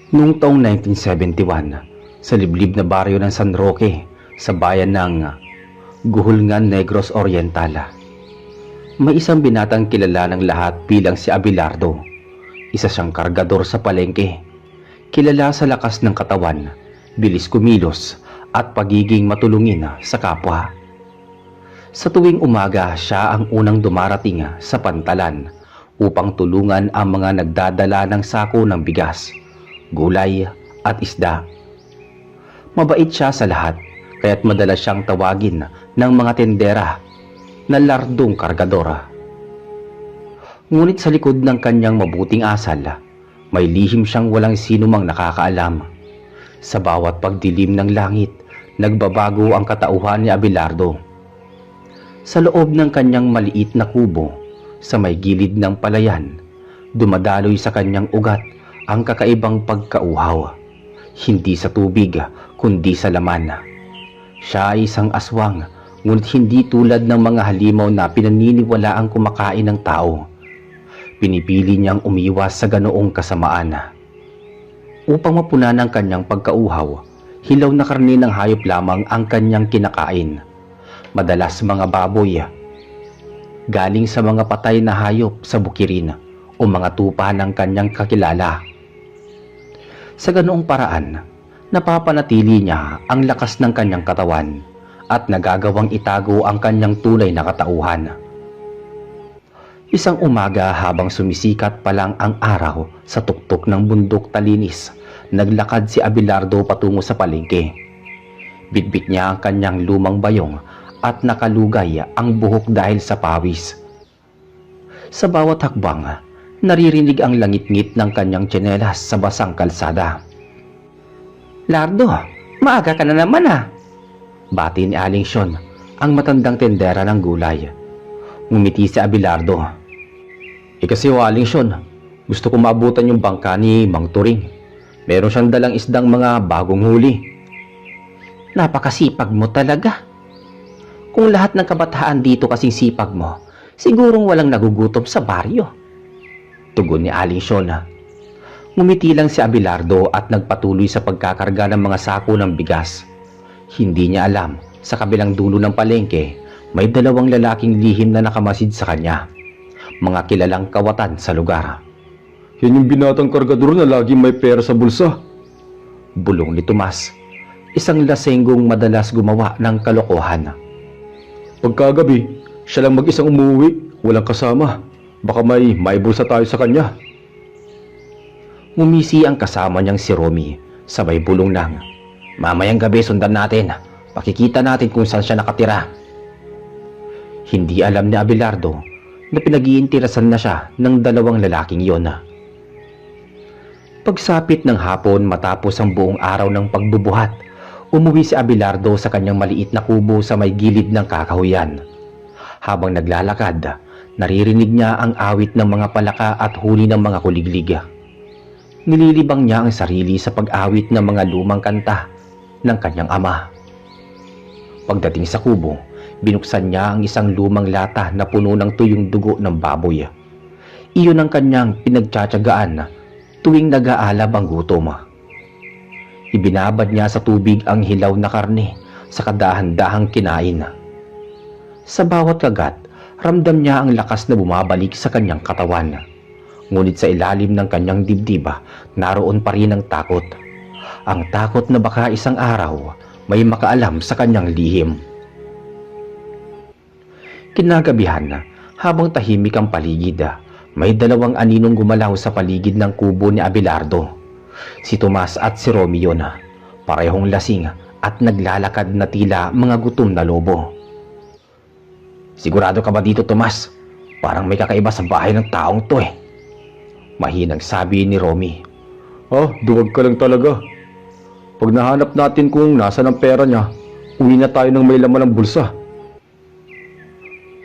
Noong taong 1971, sa liblib na baryo ng San Roque, sa bayan ng Guhulngan, Negros Oriental, may isang binatang kilala ng lahat bilang si Abelardo. Isa siyang kargador sa palengke, kilala sa lakas ng katawan, bilis kumilos at pagiging matulungin sa kapwa. Sa tuwing umaga, siya ang unang dumarating sa pantalan upang tulungan ang mga nagdadala ng sako ng bigas, gulay at isda. Mabait siya sa lahat, kaya't madalas siyang tawagin ng mga tendera na lardong kargadora. Ngunit sa likod ng kanyang mabuting asal, may lihim siyang walang sinumang nakakaalam. Sa bawat pagdilim ng langit, nagbabago ang katauhan ni Abelardo. Sa loob ng kanyang maliit na kubo, sa may gilid ng palayan, dumadaloy sa kanyang ugat ang kakaibang pagkauhaw. Hindi sa tubig, kundi sa laman. Siya ay isang aswang, ngunit hindi tulad ng mga halimaw na pinaniniwalaang kumakain ng tao. Pinipili niyang umiwas sa ganoong kasamaan. Upang mapunan ang kanyang pagkauhaw, hilaw na karne ng hayop lamang ang kanyang kinakain. Madalas mga baboy, galing sa mga patay na hayop sa bukirin o mga tupa ng kanyang kakilala. Sa ganoong paraan, napapanatili niya ang lakas ng kanyang katawan at nagagawang itago ang kanyang tunay na katauhan. Isang umaga habang sumisikat pa lang ang araw sa tuktok ng bundok Talinis, naglakad si Abelardo patungo sa palengke. Bitbit niya ang kanyang lumang bayong at nakalugay ang buhok dahil sa pawis. Sa bawat hakbang, naririnig ang langit-ngit ng kanyang tsinelas sa basang kalsada. "Lardo, maaga ka na naman bati ni Aling Siyon, ang matandang tendera ng gulay. Ngumiti si Abelardo. Kasi Aling Siyon, gusto ko maabutan yung bangka ni Mang Turing. Meron siyang dalang isdang mga bagong huli." "Napakasipag mo talaga. Kung lahat ng kabataan dito kasing sipag mo, sigurong walang nagugutom sa baryo," tugon ni Aling Siyon. Ngumiti lang si Abelardo at nagpatuloy sa pagkakarga ng mga sako ng bigas. Hindi niya alam, sa kabilang dulo ng palengke, may dalawang lalaking lihim na nakamasid sa kanya. Mga kilalang kawatan sa lugar. "Yan yung binatang kargador na laging may pera sa bulsa," bulong ni Tomas, isang lasenggong madalas gumawa ng kalokohan. "Pagkagabi, siya lang mag-isang umuwi, walang kasama. Baka may bulsa tayo sa kanya." Ngumisi ang kasama niyang si Romy, sabay bulong ng, "Mamayang gabi sundan natin, pakikita natin kung saan siya nakatira." Hindi alam ni Abelardo na pinag-iintirasan na siya ng dalawang lalaking yon. Pagsapit ng hapon matapos ang buong araw ng pagbubuhat, umuwi si Abelardo sa kanyang maliit na kubo sa may gilid ng kakahuyan. Habang naglalakad, naririnig niya ang awit ng mga palaka at huni ng mga kuliglig. Nililibang niya ang sarili sa pag-awit ng mga lumang kanta ng kanyang ama. Pagdating sa kubo, binuksan niya ang isang lumang lata na puno ng tuyong dugo ng baboy. Iyon ang kanyang pinagtsatsagaan tuwing nag-aalab ang gutom. Ibinabad niya sa tubig ang hilaw na karne sa kadahan-dahang kinain. Sa bawat kagat, ramdam niya ang lakas na bumabalik sa kanyang katawan. Ngunit sa ilalim ng kanyang dibdib, naroon pa rin ang takot. Ang takot na baka isang araw may makaalam sa kanyang lihim. Kinagabihan, habang tahimik ang paligid, may dalawang aninong gumalaw sa paligid ng kubo ni Abelardo. Si Tomas at si Romeo na, parehong lasing at naglalakad na tila mga gutom na lobo. "Sigurado ka ba dito, Tomas? Parang may kakaiba sa bahay ng taong to mahinang sabi ni Romy. Duwag ka lang talaga. Pag nahanap natin kung nasa ng pera niya, uwi na tayo ng may laman ng bulsa,"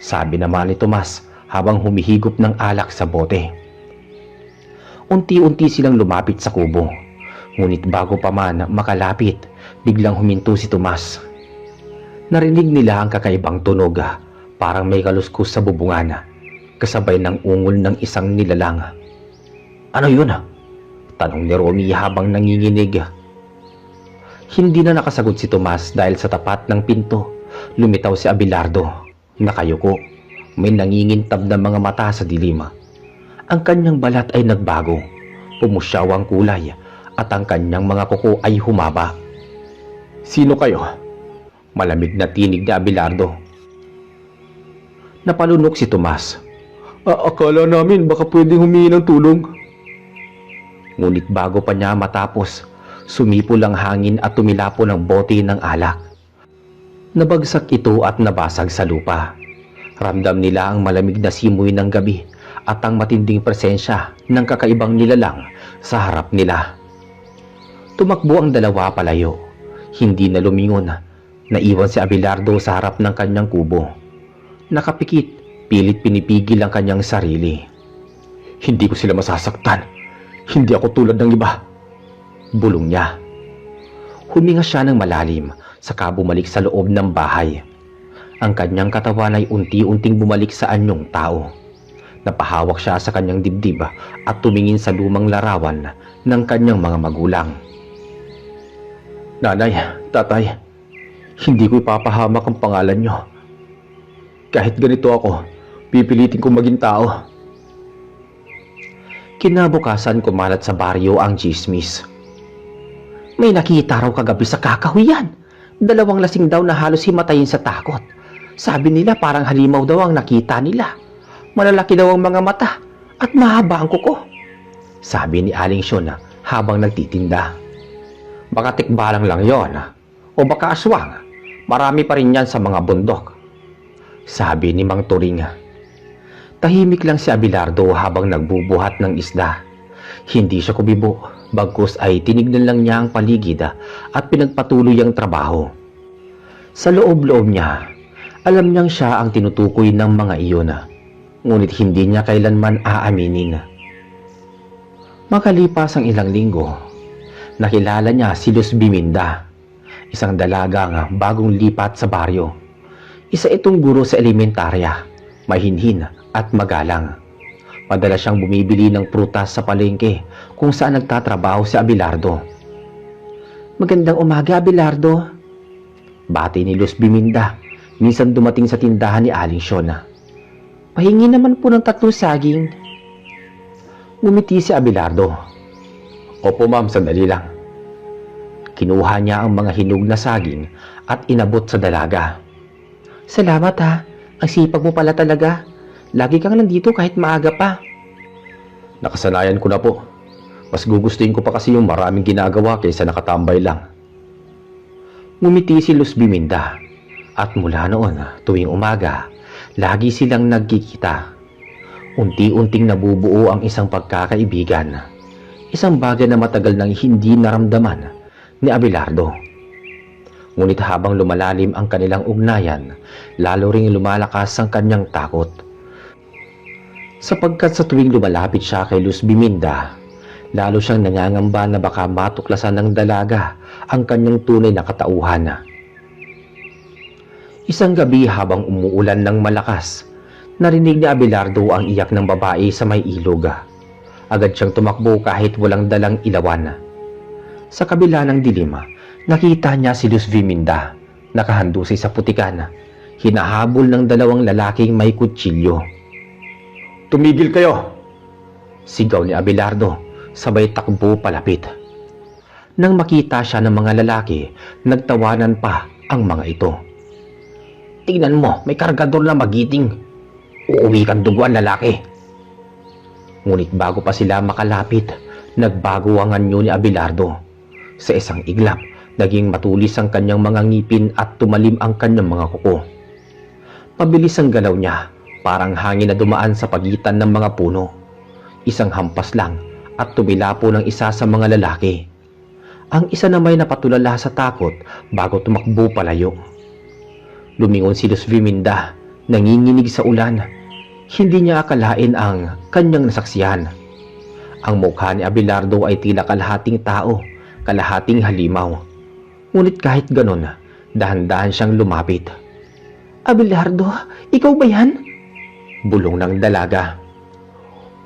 sabi naman ni Tomas habang humihigop ng alak sa bote. Unti-unti silang lumapit sa kubo. Ngunit bago pa man makalapit, biglang huminto si Tomas. Narinig nila ang kakaibang tunog, parang may kaluskos sa bubungan, kasabay ng ungol ng isang nilalang. "Ano yun?" Tanong ni Romy habang nanginginig. Hindi na nakasagot si Tomas dahil sa tapat ng pinto, lumitaw si Abelardo. Nakayuko, may nangingintab na mga mata sa dilim. Ang kanyang balat ay nagbago, pumusyaw ang kulay at ang kanyang mga kuko ay humaba. "Sino kayo?" Malamig na tinig ni Abelardo. Napalunok si Tomas. Akala namin baka pwedeng humingi ng tulong." Ngunit bago pa niya matapos, sumipol ang hangin at tumilapo ng bote ng alak. Nabagsak ito at nabasag sa lupa. Ramdam nila ang malamig na simoy ng gabi at ang matinding presensya ng kakaibang nilalang sa harap nila. Tumakbo ang dalawa palayo. Hindi na lumingon. Naiwan si Abelardo sa harap ng kanyang kubo. Nakapikit, pilit pinipigil ang kanyang sarili. "Hindi ko sila masasaktan. Hindi ako tulad ng iba." Bulong niya. Huminga siya ng malalim, saka bumalik sa loob ng bahay. Ang kanyang katawan ay unti-unting bumalik sa anyong tao. Napahawak siya sa kanyang dibdib at tumingin sa lumang larawan ng kanyang mga magulang. "Nanay, tatay, hindi ko ipapahamak ang pangalan nyo. Kahit ganito ako, pipilitin kong maging tao." Kinabukasan kumalat sa baryo ang chismis. "May nakita raw kagabi sa kakahuyan. 2 lasing daw na halos himatayin sa takot. Sabi nila parang halimaw daw ang nakita nila. Malalaki daw ang mga mata at mahaba ang kuko," sabi ni Aling Shona habang nagtitinda. "Baka tikbalang lang yon, o baka aswang. Marami pa rin yan sa mga bundok," sabi ni Mang Turing. Tahimik lang si Abelardo habang nagbubuhat ng isda. Hindi siya kubibo, bagkus ay tinignan lang niya ang paligid at pinagpatuloy ang trabaho. Sa loob-loob niya, alam niyang siya ang tinutukoy ng mga iyon, ngunit hindi niya kailanman aaminin. Makalipas ang ilang linggo, nakilala niya si Luz Biminda, isang dalagang bagong lipat sa baryo. Isa itong guro sa elementarya, mahinhin at magalang. Madalas siyang bumibili ng prutas sa palengke kung saan nagtatrabaho si Abelardo. "Magandang umaga, Abelardo," bati ni Luz Biminda. Minsan dumating sa tindahan ni Aling Shona. "Pahingi naman po ng 3 saging." Ngumiti si Abelardo. "Opo ma'am, sandali lang." Kinuha niya ang mga hinog na saging at inabot sa dalaga. "Salamat ha, ang sipag mo pala talaga. Lagi kang nandito kahit maaga pa." "Nakasanayan ko na po. Mas gugustuhin ko pa kasi yung maraming ginagawa kaysa nakatambay lang." Ngumiti si Luz Biminda. At mula noon, tuwing umaga, lagi silang nagkikita. Unti-unting nabubuo ang isang pagkakaibigan. Isang bagay na matagal nang hindi naramdaman ni Abelardo. Ngunit habang lumalalim ang kanilang ugnayan, lalo ring lumalakas ang kanyang takot. Sapagkat sa tuwing lumalapit siya kay Luz Biminda, lalo siyang nangangamba na baka matuklasan ng dalaga ang kanyang tunay na katauhan. Isang gabi habang umuulan ng malakas, narinig ni Abelardo ang iyak ng babae sa may ilog. Agad siyang tumakbo kahit walang dalang ilawan. Sa kabila ng dilim, nakita niya si Luz Biminda, nakahandusay sa putikan, hinahabol ng 2 lalaking may kutsilyo. "Tumigil kayo!" Sigaw ni Abelardo, sabay takbo palapit. Nang makita siya ng mga lalaki, nagtawanan pa ang mga ito. "Tingnan mo, may kargador na magiting. Uuwi kang duguan, lalaki." Ngunit bago pa sila makalapit, nagbago ang anyo ni Abelardo. Sa isang iglap, naging matulis ang kanyang mga ngipin at tumalim ang kanyang mga kuko. Pabilis ang galaw niya, parang hangin na dumaan sa pagitan ng mga puno. Isang hampas lang at tumilapo ng isa sa mga lalaki. Ang isa na may napatulala sa takot bago tumakbo palayo. Lumingon si Luz Biminda, nanginginig sa ulan. Hindi niya akalain ang kanyang nasaksihan. Ang mukha ni Abelardo ay tila kalahating tao, kalahating halimaw. Ngunit kahit ganon, dahan-dahan siyang lumapit. "Abelardo, ikaw ba yan?" Bulong ng dalaga.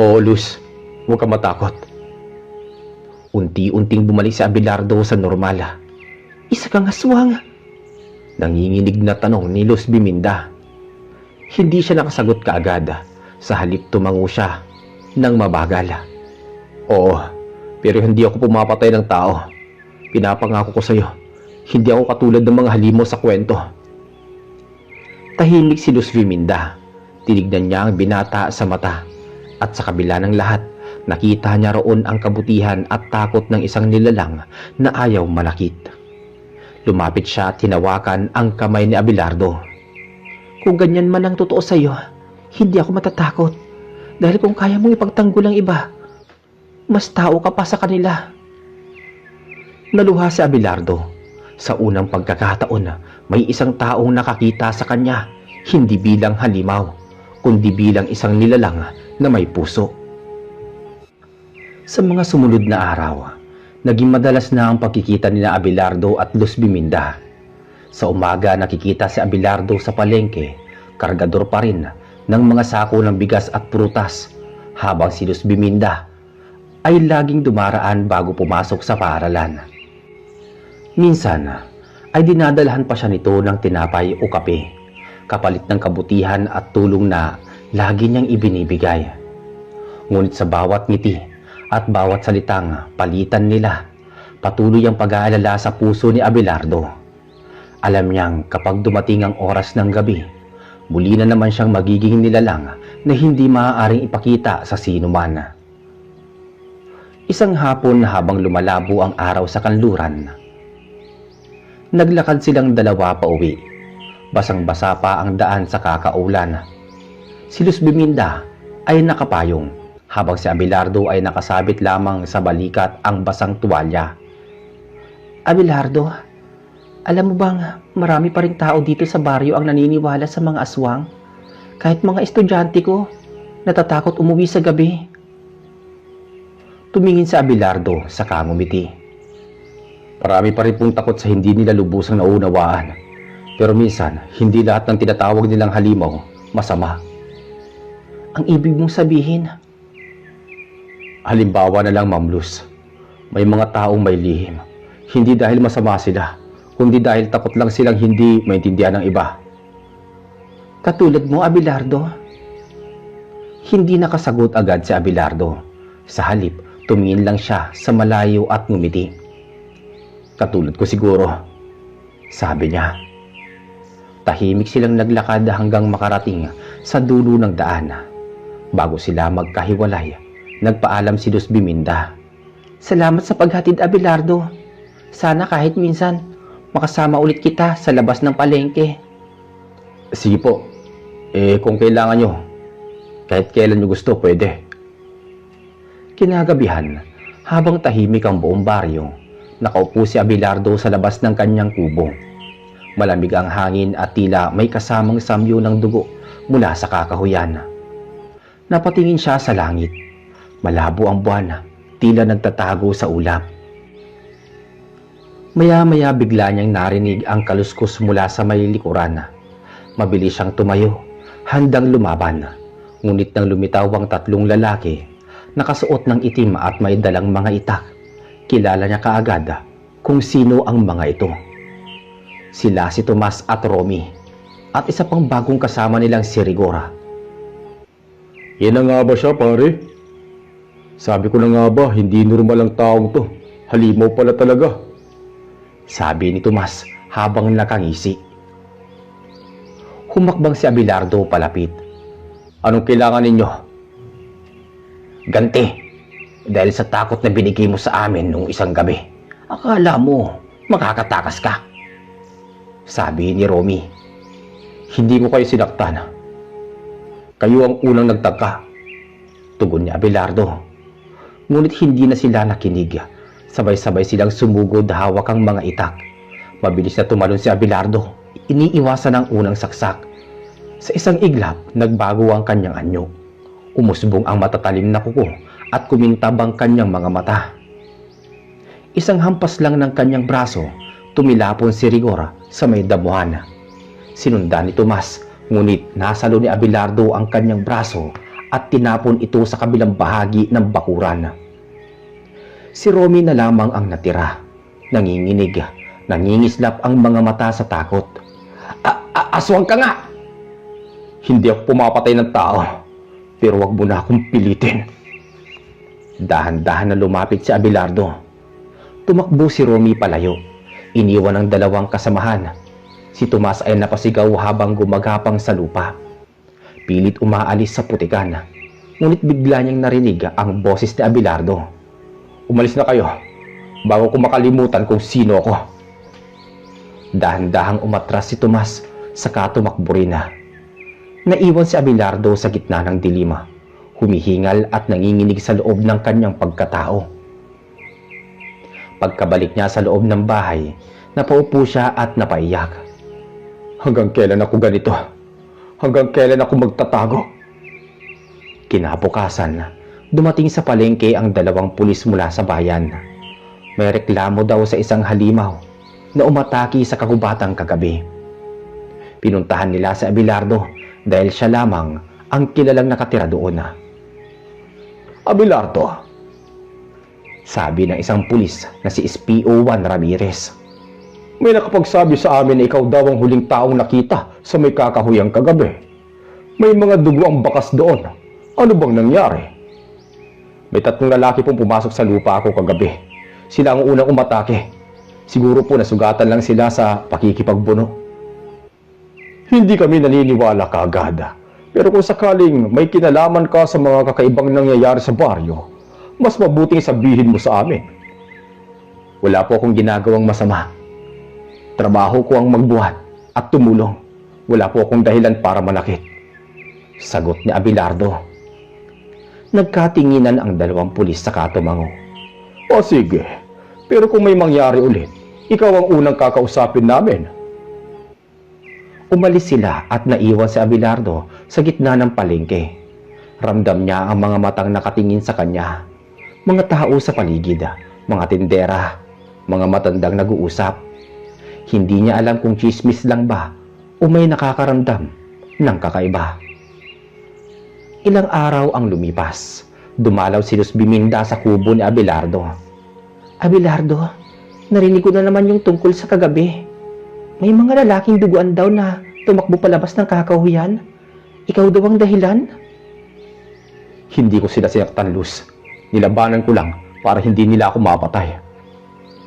"Oo, Luz, huwag ka matakot." Unti-unting bumalik si Abelardo sa normal. Isa kang aswang? Nanginginig na tanong ni Luz Biminda. Hindi siya nakasagot kaagad. Sa halip tumango siya ng mabagal. Oo, pero hindi ako pumapatay ng tao. Pinapangako ko sa'yo, hindi ako katulad ng mga halimo sa kwento. Tahimik si Luz Biminda. Tinignan niya ang binata sa mata. At sa kabila ng lahat, nakita niya roon ang kabutihan at takot ng isang nilalang na ayaw manakit. Lumapit siya at hinawakan ang kamay ni Abelardo. Kung ganyan man ang totoo sa iyo, hindi ako matatakot. Dahil kung kaya mong ipagtanggol ang iba, mas tao ka pa sa kanila. Naluha si Abelardo. Sa unang pagkakataon, may isang taong nakakita sa kanya, hindi bilang halimaw, kundi bilang isang nilalang na may puso. Sa mga sumunod na araw, naging madalas na ang pagkikita ni Abelardo at Luz Biminda. Sa umaga nakikita si Abelardo sa palengke, kargador pa rin ng mga sako ng bigas at prutas, habang si Luz Biminda ay laging dumaraan bago pumasok sa paaralan. Minsan ay dinadalhan pa siya nito ng tinapay o kape, kapalit ng kabutihan at tulong na lagi niyang ibinibigay. Ngunit sa bawat ngiti at bawat salitang palitan nila, patuloy ang pag-aalala sa puso ni Abelardo. Alam niyang kapag dumating ang oras ng gabi, muli na naman siyang magiging nilalang na hindi maaaring ipakita sa sino man. Isang hapon habang lumalabo ang araw sa kanluran, naglakad silang dalawa pa uwi. Basang-basa pa ang daan sa kakaulan. Si Luz Biminda ay nakapayong, habang si Abelardo ay nakasabit lamang sa balikat ang basang tuwalya. Abelardo, alam mo bang marami pa ring tao dito sa baryo ang naniniwala sa mga aswang? Kahit mga estudyante ko, natatakot umuwi sa gabi. Tumingin si Abelardo sa ngumiti. Marami pa rin pong takot sa hindi nila lubusang naunawaan. Pero minsan, hindi lahat ng tinatawag nilang halimaw masama. Ang ibig mong sabihin? Halimbawa na lang, Ma'am Luz. May mga taong may lihim. Hindi dahil masama sila, kundi dahil takot lang silang hindi maintindihan ng iba. Katulad mo, Abelardo? Hindi nakasagot agad si Abelardo. Sa halip, tumingin lang siya sa malayo at ngumiti. Katulad ko siguro, sabi niya. Tahimik silang naglakad hanggang makarating sa dulo ng daan. Bago sila magkahiwalay, nagpaalam si Luz Biminda. Salamat sa paghatid, Abelardo. Sana kahit minsan, makasama ulit kita sa labas ng palengke. Sige po. Kung kailangan nyo, kahit kailan nyo gusto, pwede. Kinagabihan, habang tahimik ang buong baryo, nakaupo si Abelardo sa labas ng kanyang kubo. Malamig ang hangin at tila may kasamang samyo ng dugo mula sa kakahuyan. Napatingin siya sa langit. Malabo ang buwan, tila nagtatago sa ulap. Maya-maya bigla niyang narinig ang kaluskos mula sa may likuran. Mabilis siyang tumayo, handang lumaban. Ngunit nang lumitaw ang tatlong lalaki, nakasuot ng itim at may dalang mga itak, kilala niya kaagad kung sino ang mga ito. Sila si Tomas at Romy, at isa pang bagong kasama nilang si Rigora. Yan na nga ba siya, pare? Sabi ko na nga ba, hindi normal ang taong to. Halimaw pala talaga. Sabi ni Tomas habang nakangisi. Humakbang si Abelardo palapit. Anong kailangan ninyo? Ganti. Dahil sa takot na binigay mo sa amin nung isang gabi. Akala mo makakatakas ka. Sabi ni Romy. Hindi ko kayo sinaktan. Kayo ang unang nagtagka. Tugon ni Abelardo. Ngunit hindi na sila nakinig. Sabay-sabay silang sumugod hawak ang mga itak. Mabilis na tumalon si Abelardo. Iniiwasan ang unang saksak. Sa isang iglap, nagbago ang kanyang anyo. Umusbong ang matatalim na kuko at kumintab ang kanyang mga mata. Isang hampas lang ng kanyang braso, tumilapon si Rigora sa may damuhan. Sinundan ni Tomas, ngunit nasalo ni Abelardo ang kanyang braso at tinapon ito sa kabilang bahagi ng bakuran. Si Romy na lamang ang natira. Nanginginig, nangingislap ang mga mata sa takot. Aswang ka nga! Hindi ako pumapatay ng tao, pero wag mo na akong pilitin. Dahan-dahan na lumapit si Abelardo. Tumakbo si Romy palayo. Iniwan ang dalawang kasamahan. Si Tomas ay napasigaw habang gumagapang sa lupa. Pilit umaalis sa putikan. Ngunit bigla niyang narinig ang boses ni Abelardo. Umalis na kayo, bago ko makalimutan kung sino ako. Dahan-dahang umatras si Tomas, saka tumakbo rin na. Naiwan si Abelardo sa gitna ng dilima, humihingal at nanginginig sa loob ng kanyang pagkatao. Pagkabalik niya sa loob ng bahay, napaupo siya at napaiyak. Hanggang kailan ako ganito? Hanggang kailan ako magtatago? Kinabukasan, dumating sa palengke ang dalawang pulis mula sa bayan. May reklamo daw sa isang halimaw na umatake sa kagubatang kagabi. Pinuntahan nila si Abelardo dahil siya lamang ang kilalang nakatira doon. Abelardo, sabi ng isang pulis na si SPO 1 Ramirez. May nakapagsabi sa amin na ikaw daw ang huling taong nakita sa may kakahuyang kagabi. May mga dugo ang bakas doon. Ano bang nangyari? May 3 lalaki pong pumasok sa lupa ako kagabi. Sila ang unang umatake. Siguro po nasugatan lang sila sa pakikipagbuno. Hindi kami naniniwala kaagad. Pero kung sakaling may kinalaman ka sa mga kakaibang nangyayari sa baryo, mas mabuting sabihin mo sa amin. Wala po akong ginagawang masama. Trabaho ko ang magbuhat at tumulong. Wala po akong dahilan para manakit. Sagot ni Abelardo. Nagkatinginan ang dalawang pulis sa tumango. O sige, pero kung may mangyari ulit, ikaw ang unang kakausapin namin. Umalis sila at naiwan si Abelardo sa gitna ng palengke. Ramdam niya ang mga matang nakatingin sa kanya. Mga tao sa paligid, mga tindera, mga matandang nag-uusap. Hindi niya alam kung chismis lang ba o may nakakaramdam ng kakaiba. Ilang araw ang lumipas. Dumalaw si Luz Biminda sa kubo ni Abelardo. Abelardo, narinig ko na naman yung tungkol sa kagabi. May mga lalaking duguan daw na tumakbo palabas ng kakahuyan. Ikaw daw ang dahilan? Hindi ko sila sinaktan, Luz. Nilabanan ko lang para hindi nila ako mapatay.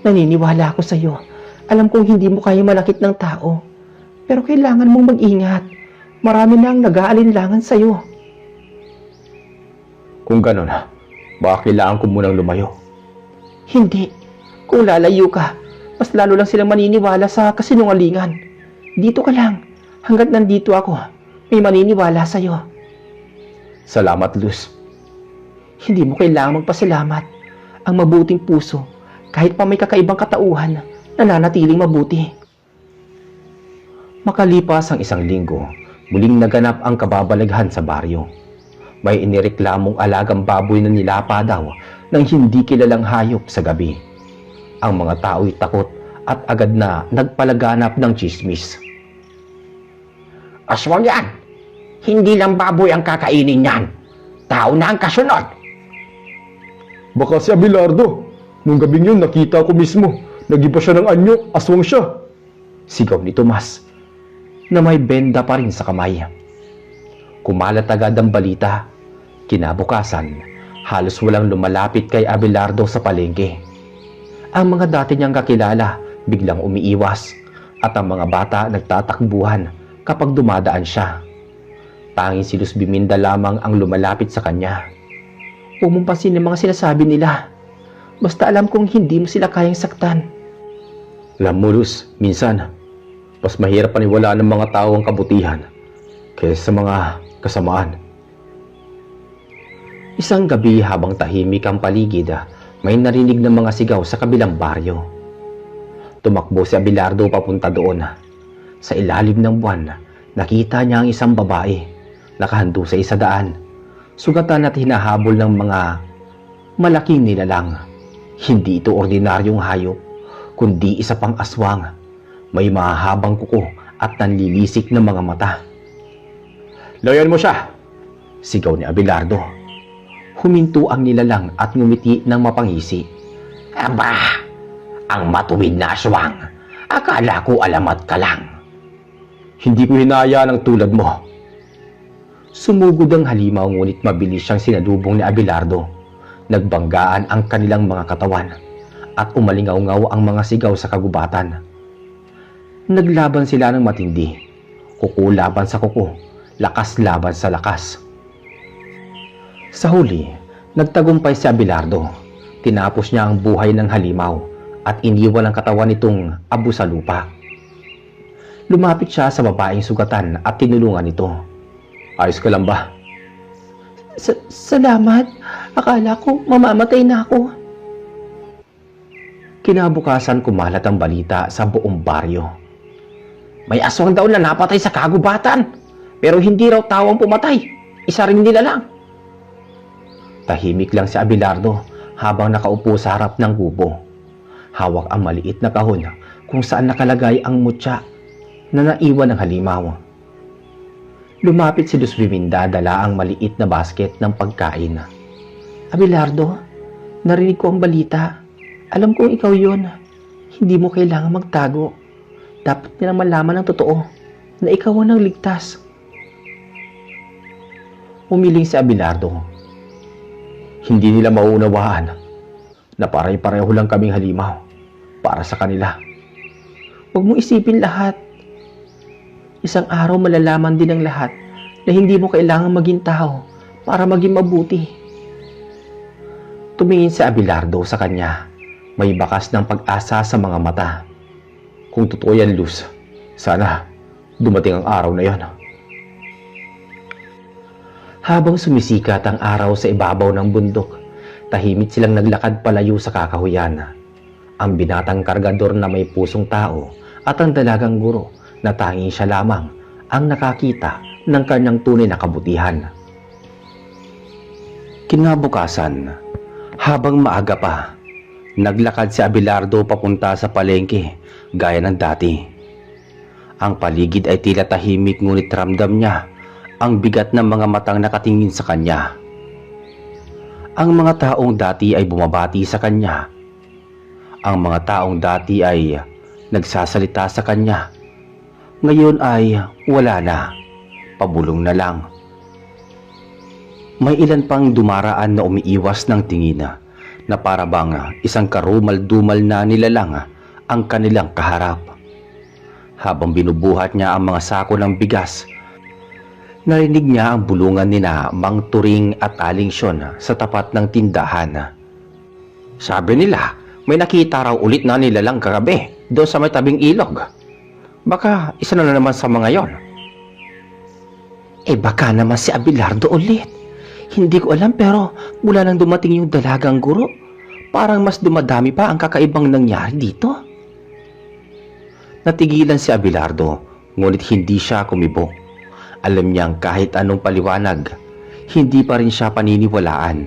Naniniwala ako sa iyo. Alam kong hindi mo kaya malakit ng tao. Pero kailangan mong mag-ingat. Marami na ang nag-aalinlangan sa iyo. Kung gano'n, baka kailangan ko munang lumayo. Hindi. Kung lalayo ka, mas lalo lang silang maniniwala sa kasinungalingan. Dito ka lang. Hanggat nandito ako, may maniniwala sa'yo. Salamat, Luz. Hindi mo kailangang magpasalamat. Ang mabuting puso, kahit pa may kakaibang katauhan, nananatiling mabuti. Makalipas ang 1 linggo, muling naganap ang kababalaghan sa baryo. May inireklamong alagang baboy na nilapa daw ng hindi kilalang hayop sa gabi. Ang mga tao'y takot at agad na nagpalaganap ng chismis. Aswang yan! Hindi lang baboy ang kakainin yan. Tao na ang kasunod. Baka si Abelardo. Nung gabing yun, nakita ko mismo. Nag-iba siya ng anyo, aswang siya. Sigaw ni Tomas na may benda pa rin sa kamay. Kumalat agad ang balita. Kinabukasan, halos walang lumalapit kay Abelardo sa palengke. Ang mga dati niyang kakilala biglang umiiwas at ang mga bata nagtatakbuhan kapag dumadaan siya. Tanging si Luz Biminda lamang ang lumalapit sa kanya. Huwag mong pansinin ang mga sinasabi nila. Basta alam kong hindi mo sila kayang saktan. Alam mo, Luz, minsan, mas mahirap paniwalaan ng mga tao ang kabutihan kaysa sa mga kasamaan. Isang gabi habang tahimik ang paligid, may narinig ng mga sigaw sa kabilang baryo. Tumakbo si Abelardo papunta doon. Sa ilalim ng buwan, nakita niya ang isang babae, nakahando sa daan. Sugatan at hinahabol ng mga malaking nilalang. Hindi ito ordinaryong hayop, kundi isa pang aswang. May mahahabang kuko at nanlilisik ng mga mata. Layan mo siya! Sigaw ni Abelardo. Huminto ang nilalang at ngumiti ng mapangisi. Aba, ang matuwid na aswang. Akala ko alamat ka lang. Hindi ko hinaya ng tulad mo. Sumugod ang halimaw ngunit mabilis siyang sinalubong ni Abelardo. Nagbanggaan ang kanilang mga katawan at umalingaw-ngaw ang mga sigaw sa kagubatan. Naglaban sila ng matindi. Kuko laban sa kuko, lakas laban sa lakas. Sa huli, nagtagumpay si Abelardo. Tinapos niya ang buhay ng halimaw at iniwan ang katawan nitong abo sa lupa. Lumapit siya sa babaeng sugatan at tinulungan ito. Ayos ka lang ba? Salamat. Akala ko mamamatay na ako. Kinabukasan kumalat ang balita sa buong baryo. May aswang daw na napatay sa kagubatan, pero hindi raw tao ang pumatay. Isa rin nila lang. Tahimik lang si Abelardo habang nakaupo sa harap ng kubo. Hawak ang maliit na kahon kung saan nakalagay ang mutya na naiwan ng halimaw. Lumapit si Luz Biminda, dala ang maliit na basket ng pagkain. Abelardo, narinig ko ang balita. Alam kong ikaw yon. Hindi mo kailangan magtago. Dapat nilang malaman ng totoo na ikaw ang nagligtas. Umiling si Abelardo. Hindi nila mauunawaan na pare-pareho lang kaming halimaw para sa kanila. Huwag mong isipin lahat. Isang araw malalaman din ng lahat na hindi mo kailangan maging tao para maging mabuti. Tumingin si Abelardo sa kanya. May bakas ng pag-asa sa mga mata. Kung totoo yan, Luz, sana dumating ang araw na yon. Habang sumisikat ang araw sa ibabaw ng bundok, tahimik silang naglakad palayo sa kakahuyan. Ang binatang kargador na may pusong tao at ang dalagang guro na tanging siya lamang ang nakakita ng kanyang tunay na kabutihan. Kinabukasan, habang maaga pa, naglakad si Abelardo papunta sa palengke gaya ng dati. Ang paligid ay tila tahimik ngunit ramdam niya ang bigat ng mga matang nakatingin sa kanya. Ang mga taong dati ay bumabati sa kanya. Ang mga taong dati ay nagsasalita sa kanya. Ngayon ay wala na, pabulong na lang. May ilan pang dumaraan na umiiwas ng tingin na para bang isang karumal-dumal na nilalang ang kanilang kaharap. Habang binubuhat niya ang mga sako ng bigas, narinig niya ang bulungan nina Mang Turing at Aling Syon sa tapat ng tindahan. Sabi nila, may nakita raw ulit na nilalang kagabi doon sa may tabing ilog. Baka isa na naman sa mga yon. Baka naman si Abelardo ulit. Hindi ko alam pero mula nang dumating yung dalagang guro, parang mas dumadami pa ang kakaibang nangyari dito. Natigilan si Abelardo, ngunit hindi siya kumibo. Alam niyang kahit anong paliwanag, hindi pa rin siya paniniwalaan.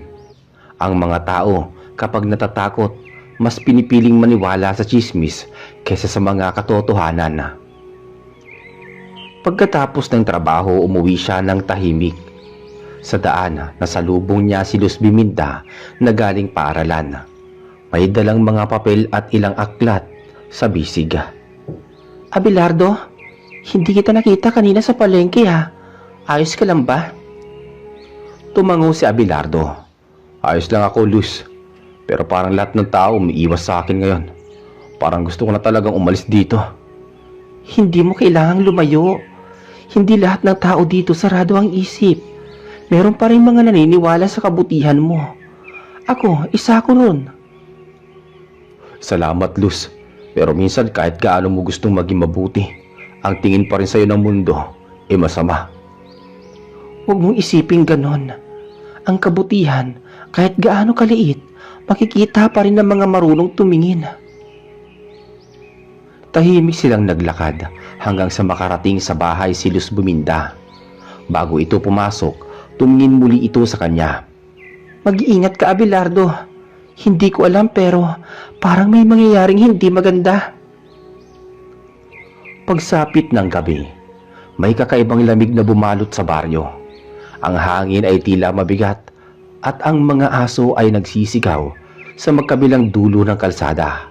Ang mga tao, kapag natatakot, mas pinipiling maniwala sa tsismis kaysa sa mga katotohanan. Pagkatapos ng trabaho, umuwi siya ng tahimik. Sa daan, nasalubong niya si Luz Biminda na galing paaralan. May dalang mga papel at ilang aklat sa bisig. Abelardo, hindi kita nakita kanina sa palengke ha. Ayos ka lang ba? Tumango si Abelardo. Ayos lang ako, Luz. Pero parang lahat ng tao umiiwas sa akin ngayon. Parang gusto ko na talagang umalis dito. Hindi mo kailangang lumayo. Hindi lahat ng tao dito sarado ang isip. Meron pa rin mga naniniwala sa kabutihan mo. Ako, isa ko ron. Salamat, Luz. Pero minsan kahit gaano mo gustong maging mabuti, ang tingin pa rin sa'yo ng mundo ay masama. Huwag mong isipin ganon. Ang kabutihan, kahit gaano kaliit, makikita pa rin ng mga marunong tumingin. Tahimik silang naglakad hanggang sa makarating sa bahay si Luz Biminda. Bago ito pumasok, tumingin muli ito sa kanya. Mag-iingat ka, Abelardo. Hindi ko alam pero parang may mangyayaring hindi maganda. Pagsapit ng gabi, may kakaibang lamig na bumalot sa baryo. Ang hangin ay tila mabigat at ang mga aso ay nagsisigaw sa magkabilang dulo ng kalsada.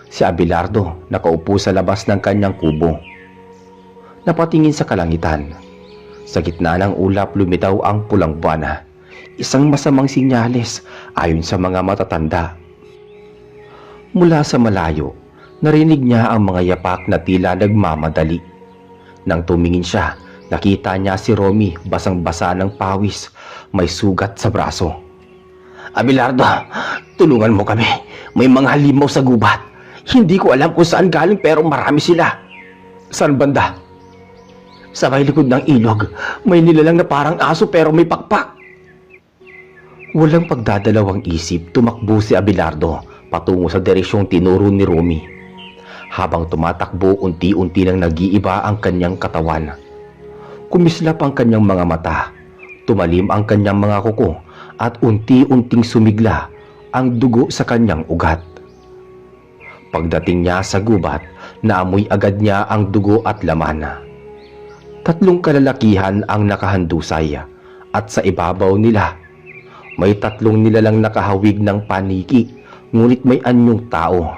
Si Abelardo nakaupo sa labas ng kanyang kubo. Napatingin sa kalangitan. Sa gitna ng ulap lumitaw ang pulang buwan. Isang masamang sinyales ayon sa mga matatanda. Mula sa malayo, narinig niya ang mga yapak na tila nagmamadali. Nang tumingin siya, nakita niya si Romy basang-basa ng pawis, may sugat sa braso. Abelardo, tulungan mo kami. May mga halimaw sa gubat. Hindi ko alam kung saan galing pero marami sila. Saan banda? Sa may likod ng ilog, may nilalang na parang aso pero may pakpak. Walang pagdadalawang isip, tumakbo si Abelardo patungo sa direksyong tinuro ni Romy. Habang tumatakbo, unti-unti nang nag-iiba ang kanyang katawan. Kumislap ang kanyang mga mata, tumalim ang kanyang mga kuko, at unti-unting sumigla ang dugo sa kanyang ugat. Pagdating niya sa gubat, naamoy agad niya ang dugo at laman. 3 kalalakihan ang nakahandusay at sa ibabaw nila may 3 nilalang nakahawig ng paniki, ngunit may anyong tao.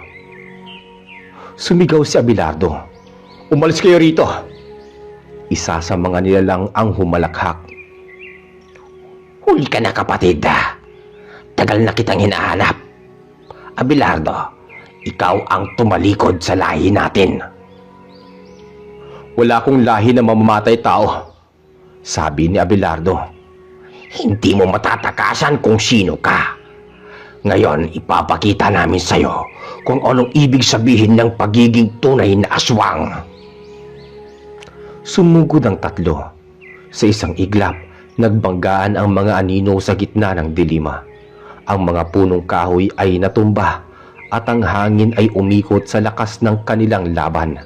Sumigaw si Abelardo. Umalis kayo rito! Isa sa mga nilalang ang humalakhak. Huli ka na kapatid. Tagal na kitang hinahanap. Abelardo, ikaw ang tumalikod sa lahi natin. Wala akong lahi na mamamatay tao. Sabi ni Abelardo. Hindi mo matatakasan kung sino ka. Ngayon, ipapakita namin sa'yo kung anong ibig sabihin ng pagiging tunay na aswang. Sumugod ang 3. Sa isang iglap, nagbanggaan ang mga anino sa gitna ng dilima. Ang mga punong kahoy ay natumba at ang hangin ay umikot sa lakas ng kanilang laban.